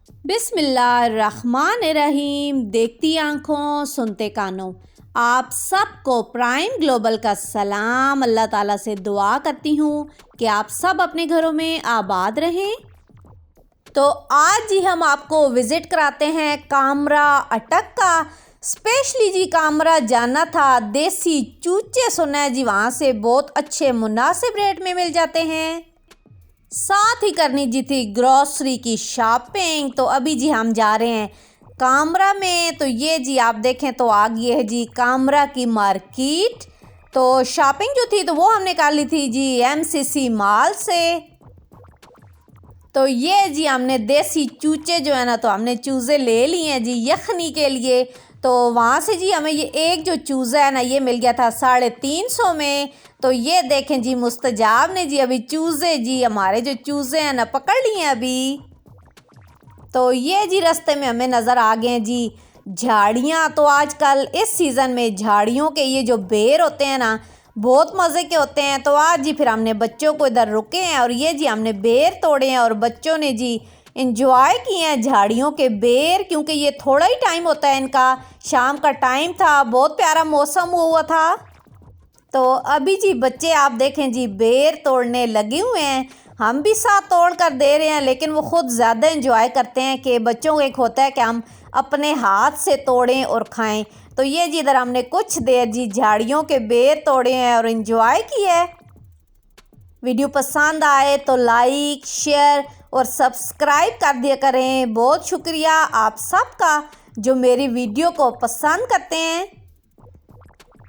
बिस्मिल्लाहिर्रहमानिर्रहीम। देखती आंखों सुनते कानों, आप सबको प्राइम ग्लोबल का सलाम। अल्लाह ताला से दुआ करती हूँ कि आप सब अपने घरों में आबाद रहें। तो आज जी हम आपको विज़िट कराते हैं कामरा अटक का। स्पेशली जी कामरा जाना था, देसी चूचे सुना है जी वहाँ से बहुत अच्छे मुनासिब रेट में मिल जाते हैं। साथ ही करनी जी थी ग्रॉसरी की शॉपिंग। तो अभी जी हम जा रहे हैं कामरा में। तो ये जी आप देखें तो आ गई है जी कामरा की मार्केट। तो शॉपिंग जो थी तो वो हमने कर ली थी जी एमसीसी मॉल से। तो ये जी हमने देसी चूचे जो है ना, तो हमने चूज़े ले लिए हैं जी यखनी के लिए। तो वहाँ से जी हमें ये एक जो चूज़ा है ना ये मिल गया था 350 में। तो ये देखें जी मुस्तजाब ने जी अभी चूज़े जी हमारे जो चूज़े हैं ना पकड़ लिए हैं अभी। तो ये जी रास्ते में हमें नज़र आ गए हैं जी झाड़ियाँ। तो आजकल इस सीज़न में झाड़ियों के ये जो बेर होते हैं ना बहुत मज़े के होते हैं। तो आज जी फिर हमने बच्चों को इधर रुके हैं और ये जी हमने बेर तोड़े हैं और बच्चों ने जी इंजॉय किए हैं झाड़ियों के बेर, क्योंकि ये थोड़ा ही टाइम होता है इनका। शाम का टाइम था, बहुत प्यारा मौसम हुआ था। तो अभी जी बच्चे आप देखें जी बेर तोड़ने लगे हुए हैं। हम भी साथ तोड़ कर दे रहे हैं, लेकिन वो ख़ुद ज़्यादा इंजॉय करते हैं कि बच्चों को एक होता है कि हम अपने हाथ से तोड़ें और खाएं। तो ये जी इधर हमने कुछ देर जी झाड़ियों के बेर तोड़े हैं और इन्जॉय किया है। वीडियो पसंद आए तो लाइक शेयर और सब्सक्राइब कर दिया करें। बहुत शुक्रिया आप सबका जो मेरी वीडियो को पसंद करते हैं।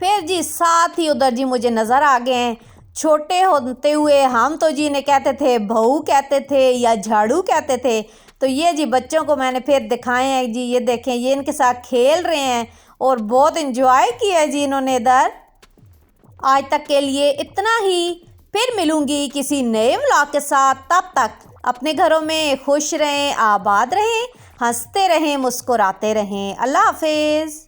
फिर जी साथ ही उधर जी मुझे नज़र आ गए हैं छोटे होते हुए हम तो जी इन्हें कहते थे बहू कहते थे या झाड़ू कहते थे। तो ये जी बच्चों को मैंने फिर दिखाए हैं जी, ये देखें ये इनके साथ खेल रहे हैं और बहुत इन्जॉय किया है जी इन्होंने इधर। आज तक के लिए इतना ही, फिर मिलूंगी किसी नए व्लॉग के साथ। तब तक अपने घरों में खुश रहें, आबाद रहें, हंसते रहें, मुस्कुराते रहें। अल्लाह हाफिज़।